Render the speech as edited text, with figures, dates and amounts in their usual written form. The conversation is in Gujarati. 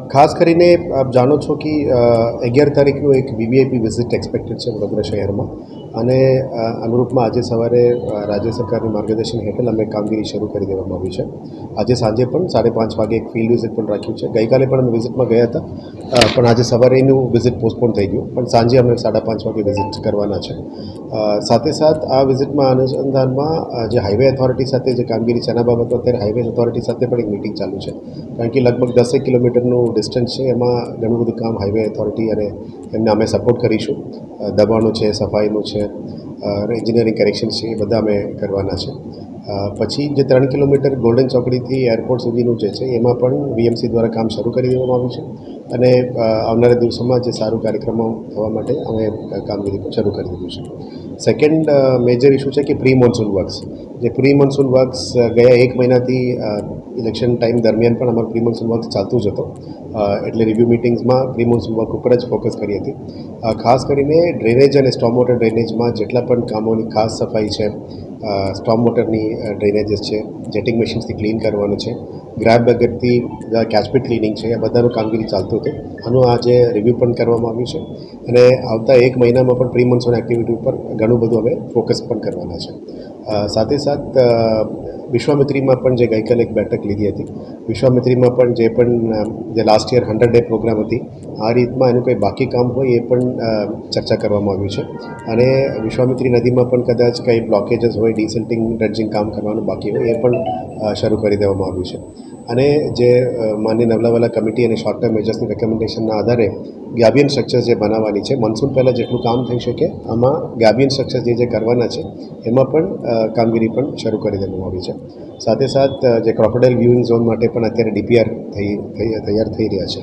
ખાસ કરીને આપ જાણો છો કે 11 તારીખનું એક વીવીઆઈપી વિઝિટ એક્સપેક્ટેડ છે વડોદરા શહેરમાં અને અનુરૂપમાં આજે સવારે રાજ્ય સરકારની માર્ગદર્શન હેઠળ અમે કામગીરી શરૂ કરી દેવામાં આવી છે. આજે સાંજે પણ 5:30 વાગે એક ફિલ્ડ વિઝિટ પણ રાખ્યું છે. ગઈકાલે પણ અમે વિઝિટમાં ગયા હતા, પણ આજે સવારેનું વિઝિટ પોસ્ટપોન થઈ ગયું, પણ સાંજે અમે 5:30 વાગે વિઝિટ કરવાના છે. સાથે સાથ આ વિઝિટમાં અનુસંધાનમાં જે હાઈવે ઓથોરિટી સાથે જે કામગીરી છે એના બાબતો અત્યારે હાઈવે ઓથોરિટી સાથે પણ એક મિટિંગ ચાલુ છે, કારણ કે લગભગ 10 કિલોમીટરનું ડિસ્ટન્સ છે. એમાં ઘણું બધું કામ હાઈવે ઓથોરિટી અને એમને અમે સપોર્ટ કરીશું. દબાણો છે, સફાઈનું છે, એન્જિનિયરિંગ કરેક્શન છે, એ બધા અમે કરવાના છે. પછી જે 3 કિલોમીટર ગોલ્ડન ચોકડીથી એરપોર્ટ સુધીનું જે છે એમાં પણ વીએમસી દ્વારા કામ શરૂ કરી દેવામાં આવ્યું છે અને આવનારા દિવસોમાં જે સારું કાર્યક્રમો થવા માટે અમે કામગીરી પણ શરૂ કરી દીધું છે. સેકન્ડ મેજર ઇસ્યુ છે કે પ્રી મોન્સૂન વર્ક્સ. જે પ્રી મોન્સૂન વર્ક્સ ગયા 1 મહિનાથી ઇલેક્શન ટાઈમ દરમિયાન પણ અમારું પ્રી મોન્સૂન વર્ક ચાલતું જ હતો, એટલે રિવ્યૂ મિટિંગ્સમાં પ્રી મોન્સૂન વર્ક ઉપર જ ફોકસ કરી હતી. ખાસ કરીને ડ્રેનેજ અને સ્ટોમ વોટર ડ્રેનેજમાં જેટલા પણ કામોની ખાસ સફાઈ છે, સ્ટોમ વોટરની ડ્રેનેજીસ છે, જેટિંગ મશીન્સથી ક્લીન કરવાનું છે, ગ્રાબ બેગરથી કેચપીટ ક્લિનિંગ છે, આ બધાનું કામગીરી ચાલતું હતું. આનું આજે રિવ્યૂ પણ કરવામાં આવ્યું છે અને આવતા 1 મહિનામાં પણ પ્રી મોન્સૂન એક્ટિવિટી ઉપર ઘણું બધું અમે ફોકસ પણ કરવાના છે. સાથે સાથ વિશ્વામિત્રીમાં પણ જે ગઈકાલે એક બેઠક લીધી હતી, વિશ્વામિત્રીમાં પણ જે લાસ્ટ યર 100 ડે પ્રોગ્રામ હતી, આ રીતમાં એનું કંઈ બાકી કામ હોય એ પણ ચર્ચા કરવામાં આવ્યું છે અને વિશ્વામિત્રી નદીમાં પણ કદાચ કંઈ બ્લોકેજીસ હોય, ડિસિલ્ટિંગ ડ્રેજિંગ કામ કરવાનું બાકી હોય એ પણ શરૂ કરી દેવામાં આવ્યું છે. અને જે માન્ય નવલાવાલા કમિટી અને શોર્ટ ટર્મ મેજર્સની રેકમેન્ડેશનના આધારે ગેબિયન સ્ટ્રક્ચર્સ જે બનાવવાની છે, મોન્સૂન પહેલાં જેટલું કામ થઈ શકે આમાં ગેબિયન સ્ટ્રક્ચર્સ જે કરવાના છે એમાં પણ કામગીરી પણ શરૂ કરી દેવામાં આવી છે. સાથે સાથ જે ક્રોકોડાઇલ વ્યુઇંગ ઝોન માટે પણ અત્યારે ડીપીઆર તૈયાર થઈ રહ્યા છે.